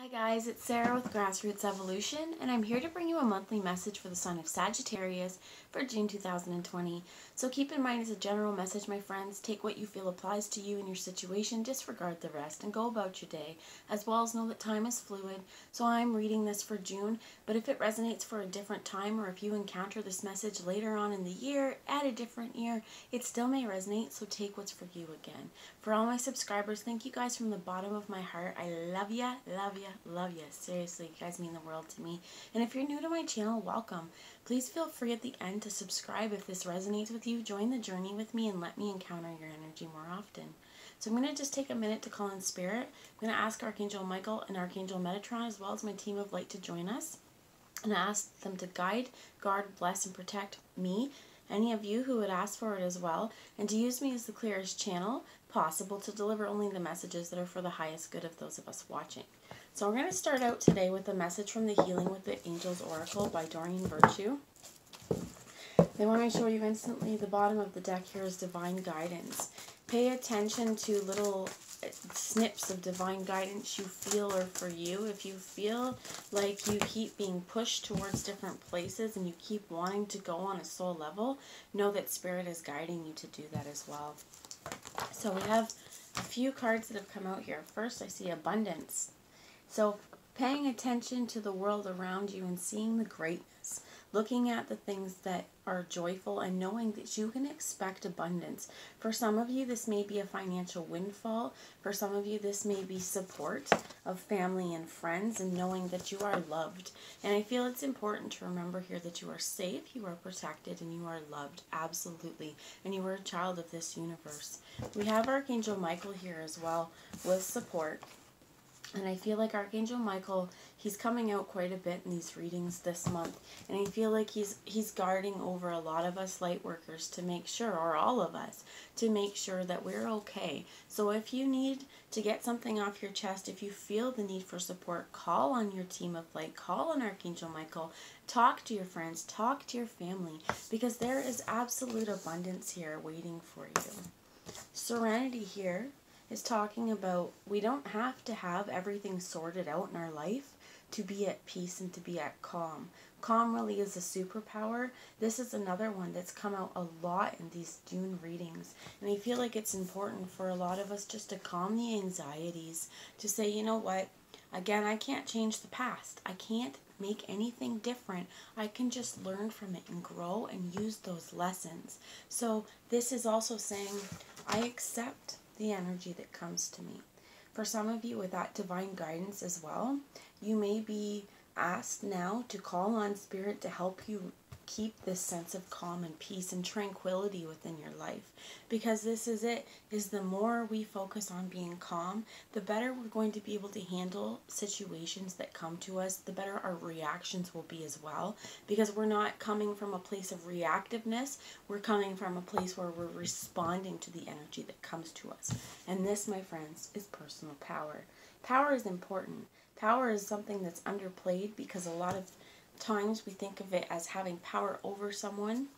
Hi guys, it's Sarah with Grassroots Evolution, and I'm here to bring you a monthly message for the sign of Sagittarius for June 2020. So keep in mind, as a general message, my friends, take what you feel applies to you and your situation, disregard the rest, and go about your day, as well as know that time is fluid. So I'm reading this for June, but if it resonates for a different time, or if you encounter this message later on in the year, at a different year, it still may resonate, so take what's for you again. For all my subscribers, thank you guys from the bottom of my heart. I love ya, love ya, love you. Seriously, you guys mean the world to me. And if you're new to my channel, welcome. Please feel free at the end to subscribe if this resonates with you. Join the journey with me and let me encounter your energy more often. So I'm going to just take a minute to call in spirit. I'm going to ask Archangel Michael and Archangel Metatron, as well as my team of light, to join us. And ask them to guide, guard, bless, and protect me, any of you who would ask for it as well, and to use me as the clearest channel possible to deliver only the messages that are for the highest good of those of us watching. So we're going to start out today with a message from the Healing with the Angels Oracle by Doreen Virtue. They want me to show you instantly the bottom of the deck here is divine guidance. Pay attention to little snips of divine guidance you feel are for you. If you feel like you keep being pushed towards different places and you keep wanting to go on a soul level, know that Spirit is guiding you to do that as well. So we have a few cards that have come out here. First, I see abundance. So paying attention to the world around you and seeing the greatness, looking at the things that are joyful and knowing that you can expect abundance. For some of you, this may be a financial windfall. For some of you, this may be support of family and friends and knowing that you are loved. And I feel it's important to remember here that you are safe, you are protected, and you are loved. Absolutely. And you are a child of this universe. We have Archangel Michael here as well with support. And I feel like Archangel Michael, he's coming out quite a bit in these readings this month. And I feel like he's guarding over a lot of us light workers to make sure, or all of us, to make sure that we're okay. So if you need to get something off your chest, if you feel the need for support, call on your team of light, call on Archangel Michael, talk to your friends, talk to your family, because there is absolute abundance here waiting for you. Serenity here is talking about we don't have to have everything sorted out in our life to be at peace and to be at calm. Calm really is a superpower. This is another one that's come out a lot in these June readings. And I feel like it's important for a lot of us just to calm the anxieties, to say, you know what, again, I can't change the past. I can't make anything different. I can just learn from it and grow and use those lessons. So this is also saying, I accept the energy that comes to me. For some of you with that divine guidance as well, you may be asked now to call on Spirit to help you keep this sense of calm and peace and tranquility within your life. Because this is it, is the more we focus on being calm, the better we're going to be able to handle situations that come to us, the better our reactions will be as well. Because we're not coming from a place of reactiveness, we're coming from a place where we're responding to the energy that comes to us. And this, my friends, is personal power. Power is important. Power is something that's underplayed because a lot of times we think of it as having power over someone,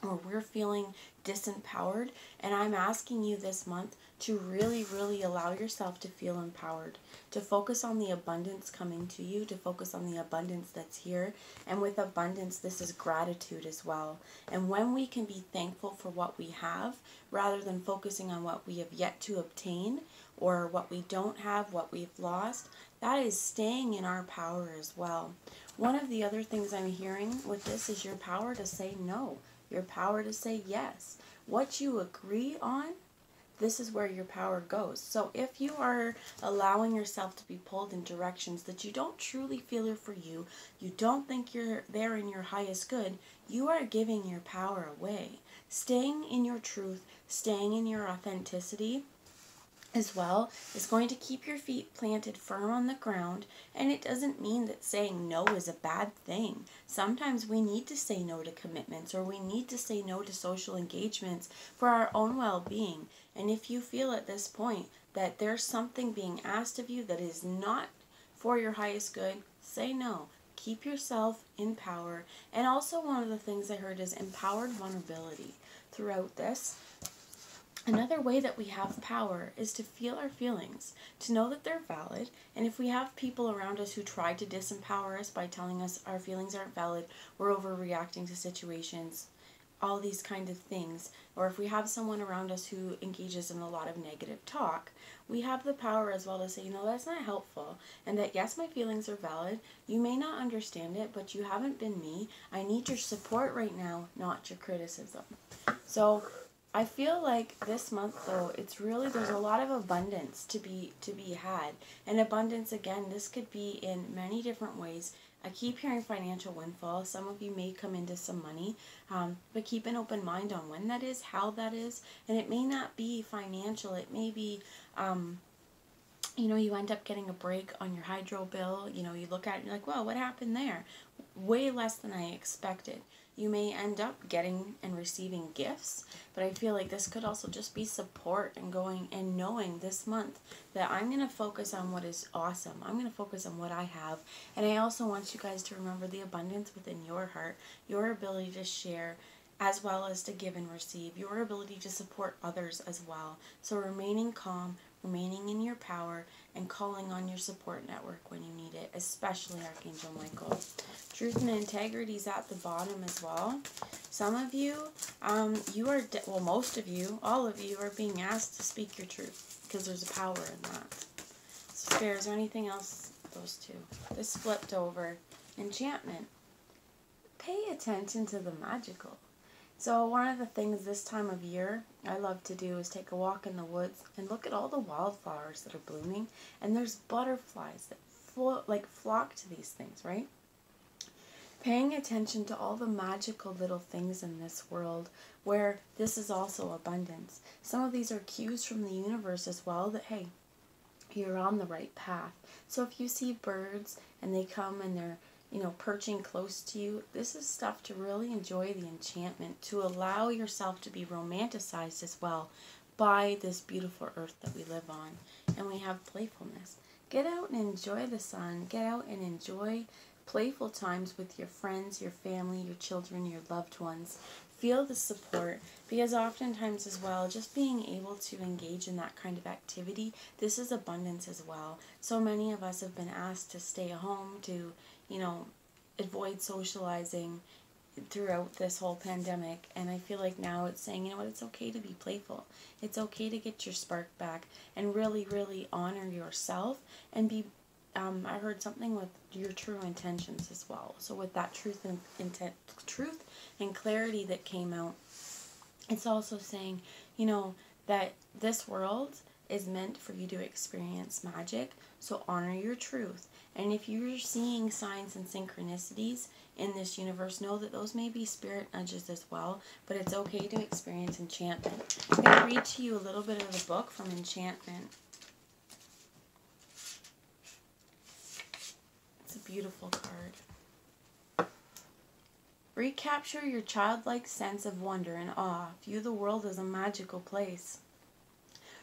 or we're feeling disempowered. And I'm asking you this month to really, really allow yourself to feel empowered, to focus on the abundance coming to you, to focus on the abundance that's here. And with abundance, this is gratitude as well. And when we can be thankful for what we have, rather than focusing on what we have yet to obtain, or what we don't have, what we've lost, that is staying in our power as well. One of the other things I'm hearing with this is your power to say no, your power to say yes. What you agree on, this is where your power goes. So if you are allowing yourself to be pulled in directions that you don't truly feel are for you, you don't think you're there in your highest good, you are giving your power away. Staying in your truth, staying in your authenticity as well is going to keep your feet planted firm on the ground. And it doesn't mean that saying no is a bad thing. Sometimes we need to say no to commitments, or we need to say no to social engagements for our own well-being. And if you feel at this point that there's something being asked of you that is not for your highest good, say no. Keep yourself in power. And also, one of the things I heard is empowered vulnerability throughout this. Another way that we have power is to feel our feelings, to know that they're valid, and if we have people around us who try to disempower us by telling us our feelings aren't valid, we're overreacting to situations, all these kind of things, or if we have someone around us who engages in a lot of negative talk, we have the power as well to say, that's not helpful, and that yes, my feelings are valid, you may not understand it, but you haven't been me, I need your support right now, not your criticism. So I feel like this month, though, there's a lot of abundance to be had. And abundance, again, this could be in many different ways. I keep hearing financial windfall. Some of you may come into some money, but keep an open mind on when that is, how that is. And it may not be financial. It may be, you end up getting a break on your hydro bill. You look at it and you're like, well, what happened there? Way less than I expected. You may end up getting and receiving gifts, but I feel like this could also just be support and going and knowing this month that I'm going to focus on what is awesome. I'm going to focus on what I have. And I also want you guys to remember the abundance within your heart, your ability to share as well as to give and receive, your ability to support others as well. So remaining calm, remaining in your power, and calling on your support network when you need it, especially Archangel Michael. Truth and integrity is at the bottom as well. Some of you, most of you, all of you are being asked to speak your truth because there's a power in that. So Spirit, is there anything else? Those two. This flipped over. Enchantment. Pay attention to the magical. So one of the things this time of year I love to do is take a walk in the woods and look at all the wildflowers that are blooming, and there's butterflies that flock to these things, right? Paying attention to all the magical little things in this world where this is also abundance. Some of these are cues from the universe as well that, hey, you're on the right path. So if you see birds and they come and they're perching close to you, this is stuff to really enjoy the enchantment, to allow yourself to be romanticized as well by this beautiful earth that we live on. And we have playfulness. Get out and enjoy the sun. Get out and enjoy playful times with your friends, your family, your children, your loved ones. Feel the support, because oftentimes as well, just being able to engage in that kind of activity, this is abundance as well. So many of us have been asked to stay home, to avoid socializing throughout this whole pandemic, and I feel like now it's saying, it's okay to be playful. It's okay to get your spark back and really, really honor yourself and be, I heard something with your true intentions as well. So with that truth and clarity that came out, it's also saying, that this world is meant for you to experience magic, so honor your truth. And if you're seeing signs and synchronicities in this universe, know that those may be spirit nudges as well, but it's okay to experience enchantment. I'm going to read to you a little bit of the book from Enchantment. It's a beautiful card. Recapture your childlike sense of wonder and awe. View the world as a magical place.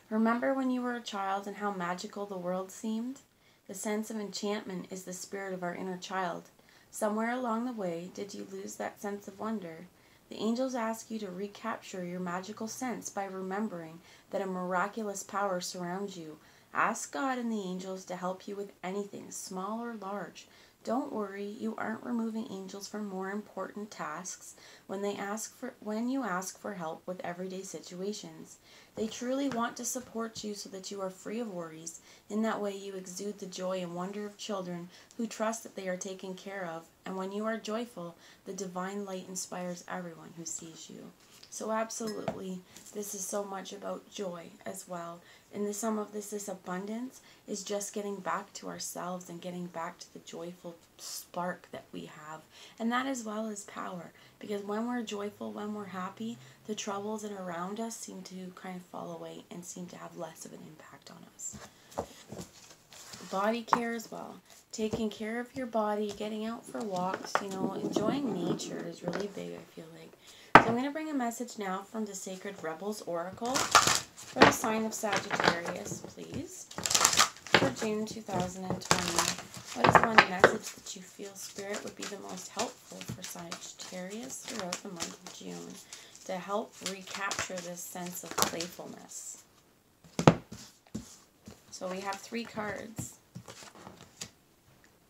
Remember when you were a child and how magical the world seemed? The sense of enchantment is the spirit of our inner child. Somewhere along the way, did you lose that sense of wonder? The angels ask you to recapture your magical sense by remembering that a miraculous power surrounds you. Ask God and the angels to help you with anything, small or large. Don't worry, you aren't removing angels from more important tasks when you ask for help with everyday situations. They truly want to support you so that you are free of worries. In that way, you exude the joy and wonder of children who trust that they are taken care of. And when you are joyful, the divine light inspires everyone who sees you. So absolutely, this is so much about joy as well. And the sum of this abundance is just getting back to ourselves and getting back to the joyful spark that we have. And that as well is power. Because when we're joyful, when we're happy, the troubles that are around us seem to kind of fall away and seem to have less of an impact on us. Body care as well. Taking care of your body, getting out for walks, enjoying nature is really big, I feel like. So I'm going to bring a message now from the Sacred Rebels Oracle for the sign of Sagittarius, please, for June 2020. What is one message that you feel Spirit would be the most helpful for Sagittarius throughout the month of June to help recapture this sense of playfulness. So we have 3 cards.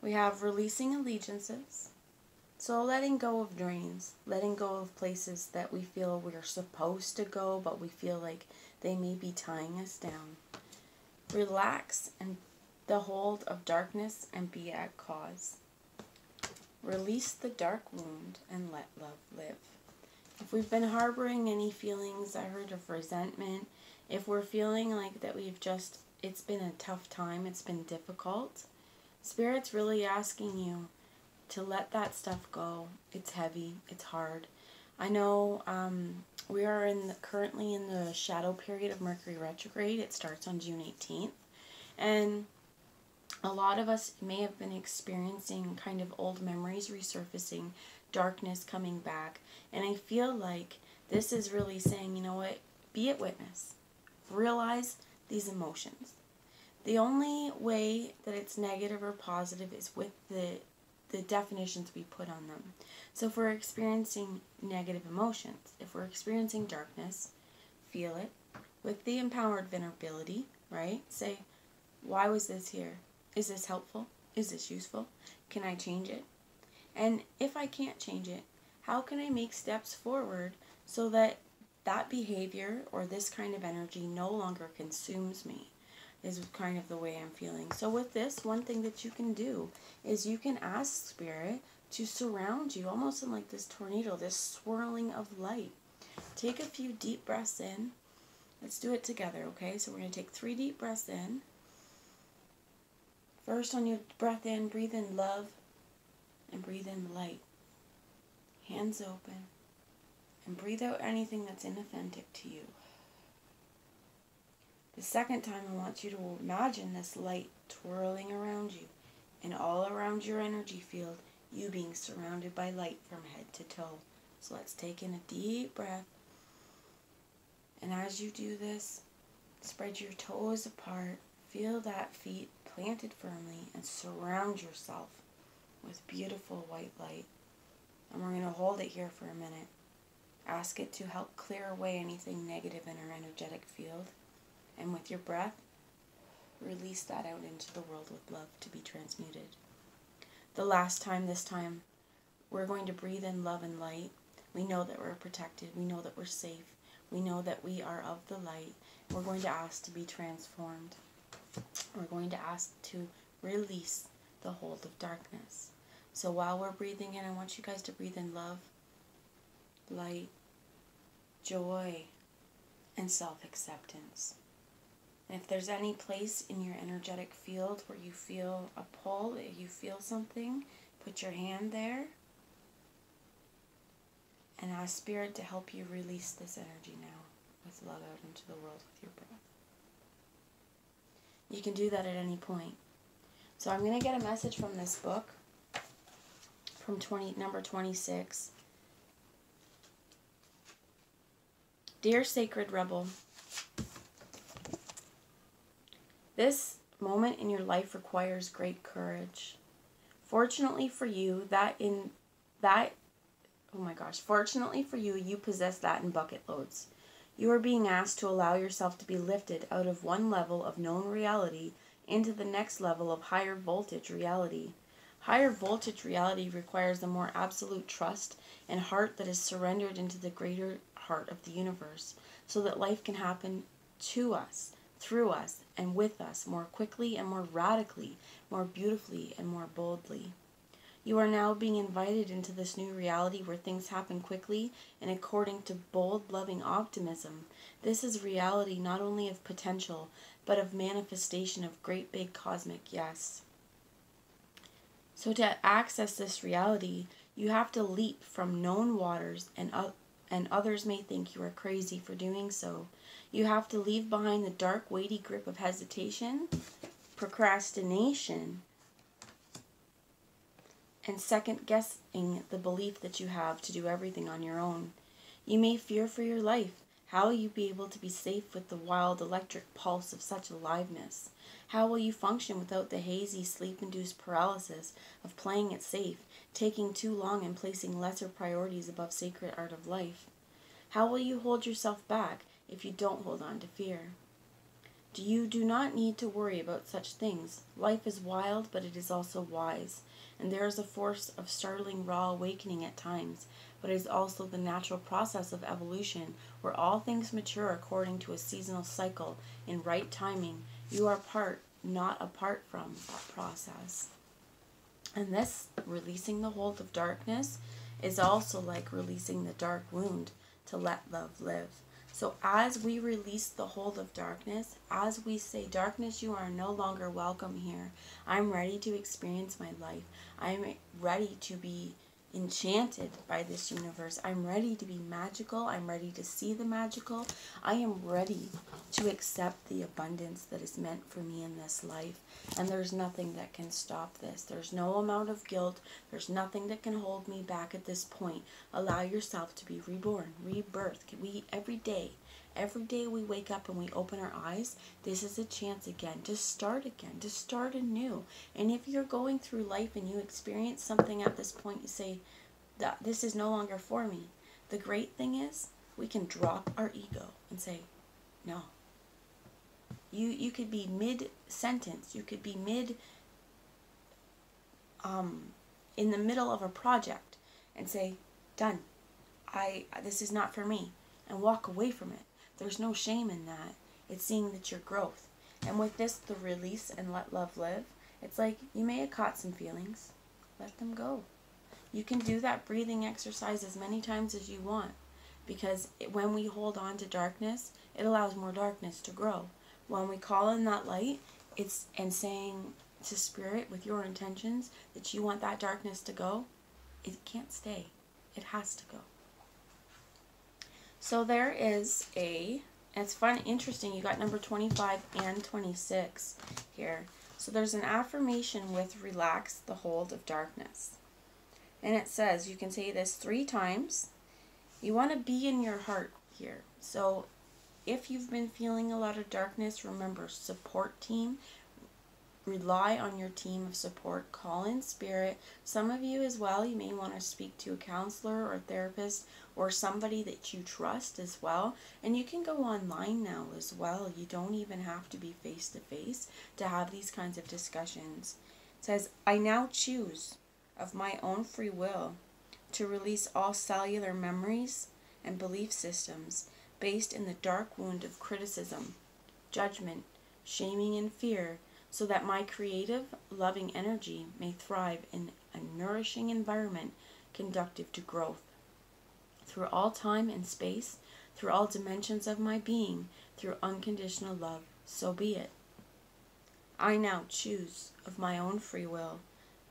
We have releasing allegiances. So letting go of dreams, letting go of places that we feel we're supposed to go, but we feel like they may be tying us down. Relax and the hold of darkness and be at cause. Release the dark wound and let love live. If we've been harboring any feelings, I heard of resentment, if we're feeling like that it's been a tough time, it's been difficult, Spirit's really asking you to let that stuff go. It's heavy, it's hard. I know we are currently in the shadow period of Mercury retrograde. It starts on June 18th. And a lot of us may have been experiencing kind of old memories resurfacing, darkness coming back. And I feel like this is really saying, you know what, be at witness. Realize these emotions. The only way that it's negative or positive is with the definitions we put on them. So if we're experiencing negative emotions, if we're experiencing darkness, feel it. With the empowered vulnerability, right? Say, why was this here? Is this helpful? Is this useful? Can I change it? And if I can't change it, how can I make steps forward so that that behavior or this kind of energy no longer consumes me? Is kind of the way I'm feeling. So with this, one thing that you can do is you can ask Spirit to surround you, almost in like this tornado, this swirling of light. Take a few deep breaths in. Let's do it together, okay? So we're going to take 3 deep breaths in. First, on your breath in, breathe in love and breathe in light. Hands open. And breathe out anything that's inauthentic to you. The second time, I want you to imagine this light twirling around you and all around your energy field, you being surrounded by light from head to toe. So let's take in a deep breath. And as you do this, spread your toes apart, feel that feet planted firmly, and surround yourself with beautiful white light. And we're going to hold it here for a minute. Ask it to help clear away anything negative in our energetic field. And with your breath, release that out into the world with love to be transmuted. The last time, this time, we're going to breathe in love and light. We know that we're protected. We know that we're safe. We know that we are of the light. We're going to ask to be transformed. We're going to ask to release the hold of darkness. So while we're breathing in, I want you guys to breathe in love, light, joy, and self-acceptance. And if there's any place in your energetic field where you feel a pull, you feel something, put your hand there and ask Spirit to help you release this energy now with love out into the world with your breath. You can do that at any point. So I'm going to get a message from this book, from number 26. Dear Sacred Rebel, this moment in your life requires great courage. Fortunately for you, fortunately for you, you possess that in bucket loads. You are being asked to allow yourself to be lifted out of one level of known reality into the next level of higher voltage reality. Higher voltage reality requires a more absolute trust and heart that is surrendered into the greater heart of the universe, so that life can happen to us, through us, and with us more quickly and more radically, more beautifully and more boldly. You are now being invited into this new reality where things happen quickly and according to bold, loving optimism. This is reality not only of potential, but of manifestation of great big cosmic yes. So to access this reality, you have to leap from known waters, and others may think you are crazy for doing so. You have to leave behind the dark, weighty grip of hesitation, procrastination, and second-guessing the belief that you have to do everything on your own. You may fear for your life. How will you be able to be safe with the wild electric pulse of such aliveness? How will you function without the hazy, sleep-induced paralysis of playing it safe, taking too long and placing lesser priorities above sacred art of life? How will you hold yourself back if you don't hold on to fear? You do not need to worry about such things. Life is wild, but it is also wise. And there is a force of startling raw awakening at times, but it is also the natural process of evolution, where all things mature according to a seasonal cycle in right timing. You are part, not apart from that process. And this, releasing the hold of darkness, is also like releasing the dark wound to let love live. So as we release the hold of darkness, as we say, darkness, you are no longer welcome here. I'm ready to experience my life. I'm ready to be enchanted by this universe. I'm ready to be magical. I'm ready to see the magical. I am ready to accept the abundance that is meant for me in this life. And there's nothing that can stop this. There's no amount of guilt. There's nothing that can hold me back at this point. Allow yourself to be reborn, rebirth. Every day we wake up and we open our eyes, this is a chance again, to start anew. And if you're going through life and you experience something at this point, you say, this is no longer for me. The great thing is, we can drop our ego and say, no. You could be mid-sentence, you could be in the middle of a project and say, done. This is not for me, and walk away from it. There's no shame in that. It's seeing that your growth. And with this, the release and let love live, it's like you may have caught some feelings. Let them go. You can do that breathing exercise as many times as you want, because when we hold on to darkness, it allows more darkness to grow. When we call in that light, and saying to Spirit with your intentions that you want that darkness to go, it can't stay. It has to go. So there is it's fun, interesting, you got number 25 and 26 here. So there's an affirmation with relax the hold of darkness. And it says, you can say this 3 times. You want to be in your heart here. So if you've been feeling a lot of darkness, remember, support team. Rely on your team of support. Call in Spirit. Some of you as well, you may want to speak to a counselor or a therapist or somebody that you trust as well. And you can go online now as well. You don't even have to be face to face to have these kinds of discussions. It says, I now choose of my own free will to release all cellular memories and belief systems based in the dark wound of criticism, judgment, shaming, and fear, so that my creative, loving energy may thrive in a nourishing environment conducive to growth. Through all time and space, through all dimensions of my being, through unconditional love, so be it. I now choose of my own free will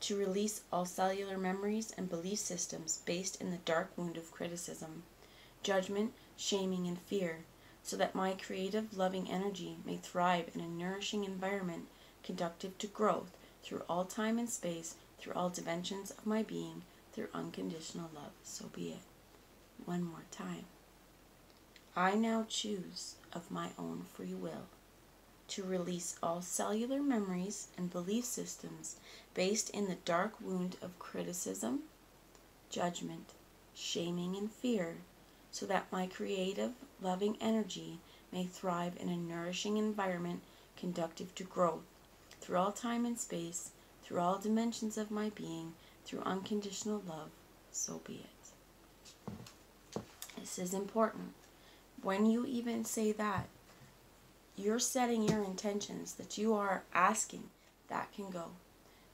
to release all cellular memories and belief systems based in the dark wound of criticism, judgment, shaming, and fear, so that my creative, loving energy may thrive in a nourishing environment conducive to growth through all time and space, through all dimensions of my being, through unconditional love. So be it. One more time. I now choose of my own free will to release all cellular memories and belief systems based in the dark wound of criticism, judgment, shaming, and fear, so that my creative, loving energy may thrive in a nourishing environment conducive to growth through all time and space, through all dimensions of my being, through unconditional love, so be it. This is important. When you even say that, you're setting your intentions that you are asking that can go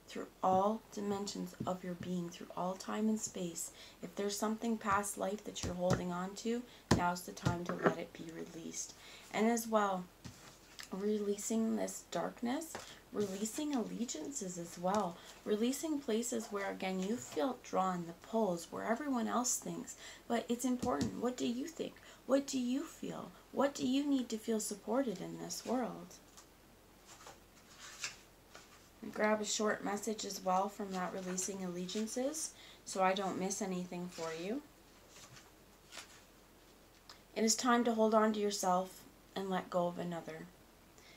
through all dimensions of your being, through all time and space. If there's something past life that you're holding on to, now's the time to let it be released. And as well, releasing this darkness, releasing allegiances as well, releasing places where, again, you feel drawn, the pulls, where everyone else thinks. But it's important. What do you think? What do you feel? What do you need to feel supported in this world? And grab a short message as well from that releasing allegiances, so I don't miss anything for you. It is time to hold on to yourself and let go of another.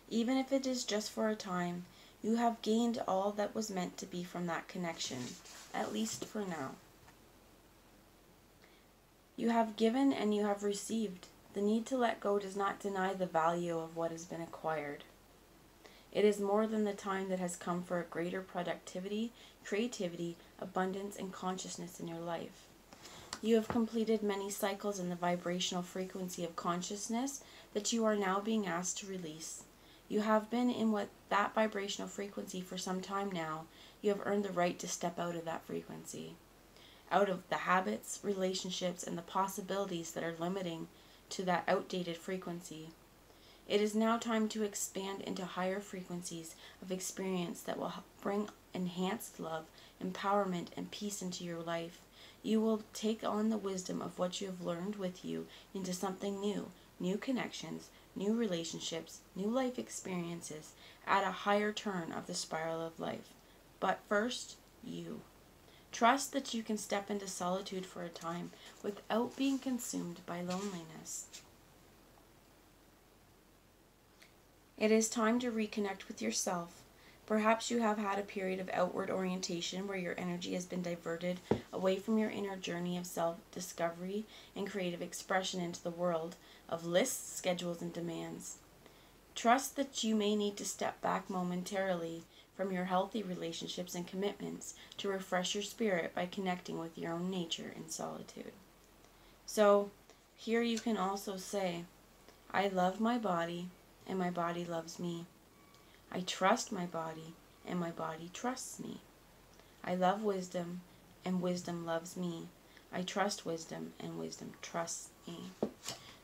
Even if it is just for a time, you have gained all that was meant to be from that connection, at least for now. You have given and you have received. The need to let go does not deny the value of what has been acquired. It is more than the time that has come for a greater productivity, creativity, abundance, and consciousness in your life. You have completed many cycles in the vibrational frequency of consciousness that you are now being asked to release. You have been in that vibrational frequency for some time now. You have earned the right to step out of that frequency, out of the habits, relationships, and the possibilities that are limiting to that outdated frequency. It is now time to expand into higher frequencies of experience that will bring enhanced love, empowerment, and peace into your life. You will take on the wisdom of what you have learned with you into something new, new connections, new relationships, new life experiences, at a higher turn of the spiral of life. But first, you. Trust that you can step into solitude for a time without being consumed by loneliness. It is time to reconnect with yourself. Perhaps you have had a period of outward orientation where your energy has been diverted away from your inner journey of self-discovery and creative expression into the world of lists, schedules, and demands. Trust that you may need to step back momentarily from your healthy relationships and commitments to refresh your spirit by connecting with your own nature in solitude. So, here you can also say, I love my body, and my body loves me. I trust my body, and my body trusts me. I love wisdom, and wisdom loves me. I trust wisdom, and wisdom trusts me.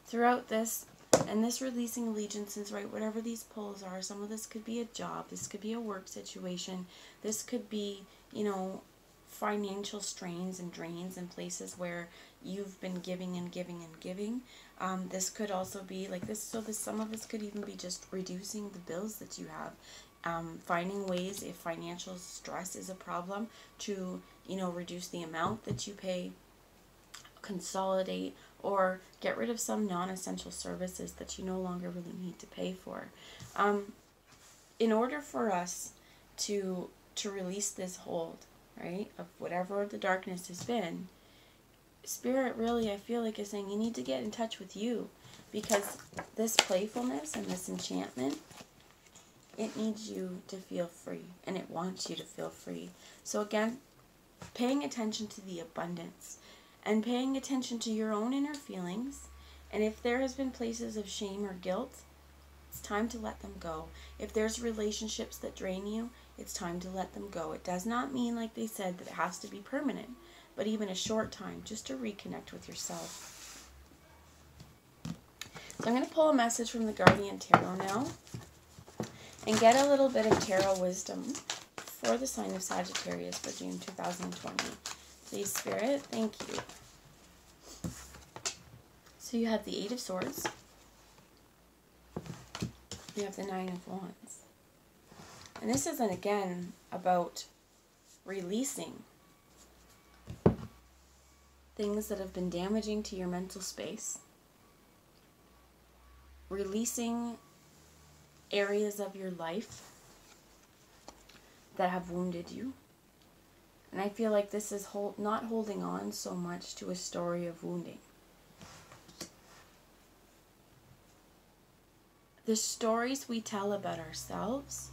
Throughout this, and this releasing allegiances, right, whatever these poles are, some of this could be a job, this could be a work situation, this could be, financial strains and drains in places where you've been giving and giving and giving. This could also be like this, some of this could even be just reducing the bills that you have. Finding ways, if financial stress is a problem, to, reduce the amount that you pay, consolidate, or get rid of some non-essential services that you no longer really need to pay for. In order for us to release this hold, right, of whatever the darkness has been, Spirit really, I feel like, is saying you need to get in touch with you, because this playfulness and this enchantment, it needs you to feel free, and it wants you to feel free. So again, paying attention to the abundance, and paying attention to your own inner feelings, and if there has been places of shame or guilt, it's time to let them go. If there's relationships that drain you, it's time to let them go. It does not mean, like they said, that it has to be permanent, but even a short time, just to reconnect with yourself. So I'm going to pull a message from the Guardian Tarot now, and get a little bit of tarot wisdom for the sign of Sagittarius for June 2020. Please, Spirit, thank you. So you have the Eight of Swords. You have the Nine of Wands. And this isn't, again, about releasing things that have been damaging to your mental space. Releasing areas of your life that have wounded you. And I feel like this is not holding on so much to a story of wounding. The stories we tell about ourselves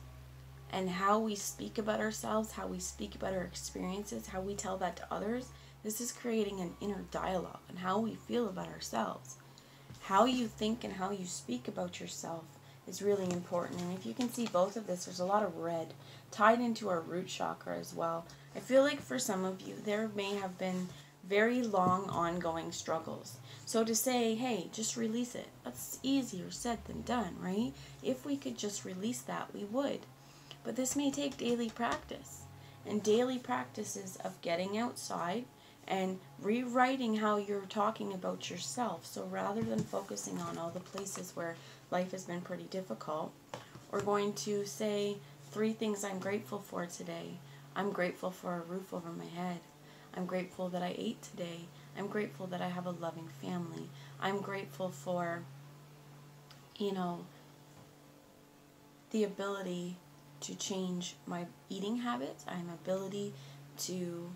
and how we speak about ourselves, how we speak about our experiences, how we tell that to others, this is creating an inner dialogue on how we feel about ourselves. How you think and how you speak about yourself is really important. And if you can see both of this, there's a lot of red tied into our root chakra as well. I feel like for some of you, there may have been very long ongoing struggles. So to say, hey, just release it, that's easier said than done, right? If we could just release that, we would. But this may take daily practice, and daily practices of getting outside and rewriting how you're talking about yourself. So rather than focusing on all the places where life has been pretty difficult, we're going to say 3 things I'm grateful for today. I'm grateful for a roof over my head. I'm grateful that I ate today. I'm grateful that I have a loving family. I'm grateful for, the ability to change my eating habits. I have ability to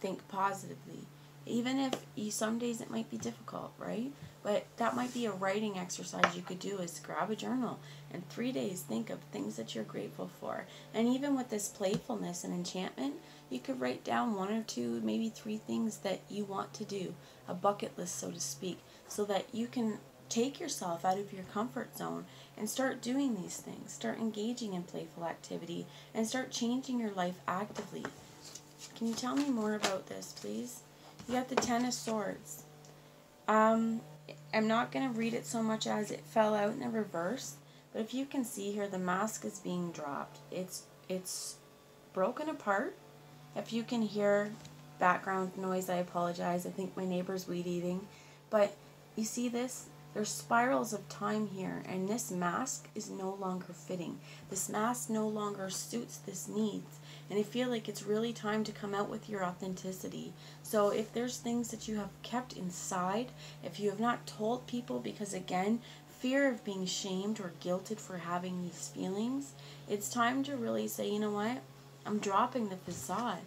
think positively. Even if some days it might be difficult, right? But that might be a writing exercise you could do, is grab a journal and 3 days think of things that you're grateful for. And even with this playfulness and enchantment, you could write down 1 or 2, maybe 3 things that you want to do, a bucket list, so to speak, so that you can take yourself out of your comfort zone and start doing these things. Start engaging in playful activity and start changing your life actively. Can you tell me more about this, please? You got the 10 of Swords. I'm not going to read it so much as it fell out in the reverse, but if you can see here, the mask is being dropped. It's broken apart. If you can hear background noise, I apologize. I think my neighbor's weed eating. But you see this? There's spirals of time here, and this mask is no longer fitting. This mask no longer suits this needs, and I feel like it's really time to come out with your authenticity. So if there's things that you have kept inside, if you have not told people because, again, fear of being shamed or guilted for having these feelings, it's time to really say, you know what? I'm dropping the facade.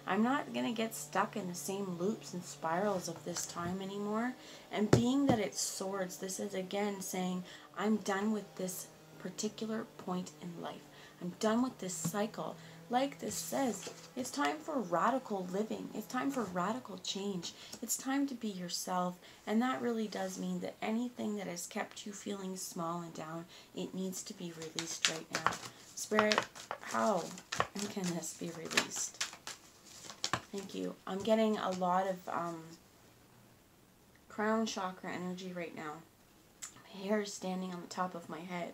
I'm not going to get stuck in the same loops and spirals of this time anymore. And being that it's swords, this is again saying, I'm done with this particular point in life. I'm done with this cycle. Like this says, it's time for radical living. It's time for radical change. It's time to be yourself. And that really does mean that anything that has kept you feeling small and down, it needs to be released right now. Spirit, how can this be released? Thank you. I'm getting a lot of crown chakra energy right now. My hair is standing on the top of my head.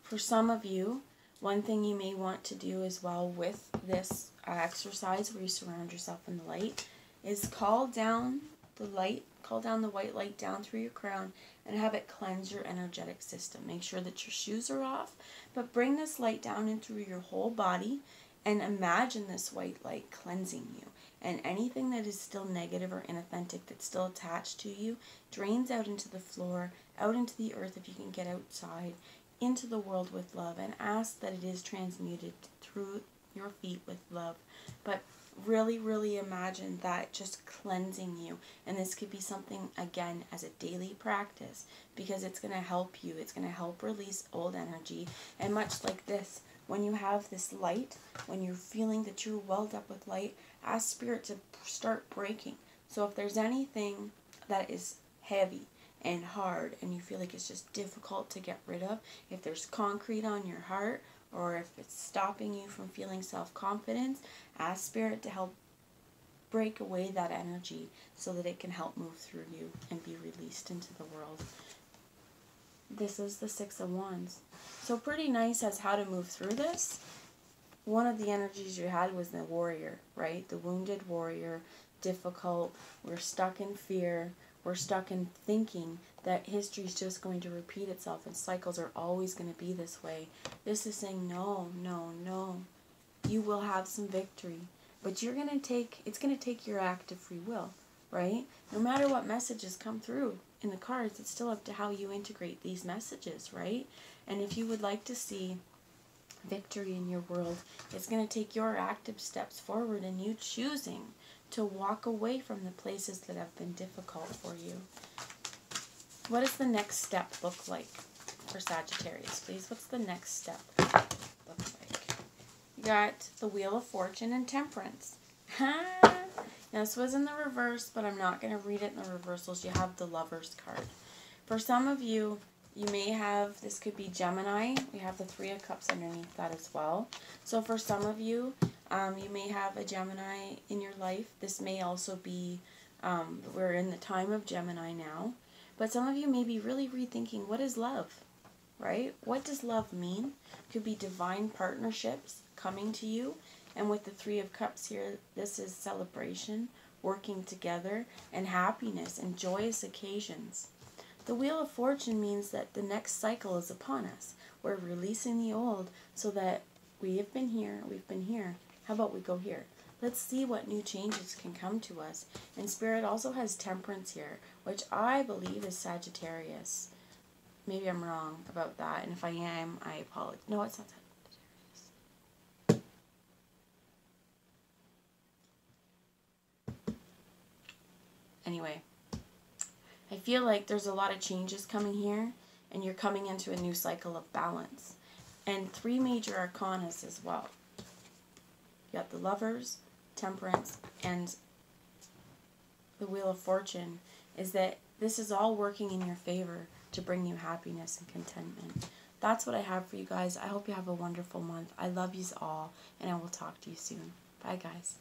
For some of you, one thing you may want to do as well with this exercise where you surround yourself in the light is call down the light, call down the white light down through your crown and have it cleanse your energetic system. Make sure that your shoes are off, but bring this light down in through your whole body. And imagine this white light cleansing you. And anything that is still negative or inauthentic that's still attached to you drains out into the floor, out into the earth if you can get outside, into the world with love. And ask that it is transmuted through your feet with love. But really, really imagine that just cleansing you. And this could be something, again, as a daily practice. Because it's going to help you. It's going to help release old energy. And much like this, when you have this light, when you're feeling that you're welled up with light, ask Spirit to start breaking. So if there's anything that is heavy and hard and you feel like it's just difficult to get rid of, if there's concrete on your heart or if it's stopping you from feeling self-confidence, ask Spirit to help break away that energy so that it can help move through you and be released into the world. This is the 6 of Wands. So pretty nice as how to move through this. One of the energies you had was the warrior, right? The wounded warrior, difficult. We're stuck in fear. We're stuck in thinking that history is just going to repeat itself and cycles are always going to be this way. This is saying, no, no, no. You will have some victory. But you're going to take, it's going to take your active free will, right? No matter what messages come through in the cards, it's still up to how you integrate these messages, right? And if you would like to see victory in your world, it's going to take your active steps forward and you choosing to walk away from the places that have been difficult for you. What does the next step look like for Sagittarius, please? What's the next step look like? You got the Wheel of Fortune and Temperance. Now, this was in the reverse, but I'm not going to read it in the reversals. You have the Lover's card. For some of you, you may have, this could be Gemini. We have the 3 of Cups underneath that as well. So for some of you, you may have a Gemini in your life. This may also be, we're in the time of Gemini now. But some of you may be really rethinking, what is love, right? What does love mean? Could be divine partnerships coming to you. And with the 3 of Cups here, this is celebration, working together, and happiness and joyous occasions. The Wheel of Fortune means that the next cycle is upon us. We're releasing the old so that we have been here, we've been here. How about we go here? Let's see what new changes can come to us. And Spirit also has Temperance here, which I believe is Sagittarius. Maybe I'm wrong about that, and if I am, I apologize. No, it's not Sagittarius. Anyway, I feel like there's a lot of changes coming here, and you're coming into a new cycle of balance. And 3 major arcanas as well. You got the Lovers, Temperance, and the Wheel of Fortune, is that this is all working in your favor to bring you happiness and contentment. That's what I have for you guys. I hope you have a wonderful month. I love yous all, and I will talk to you soon. Bye, guys.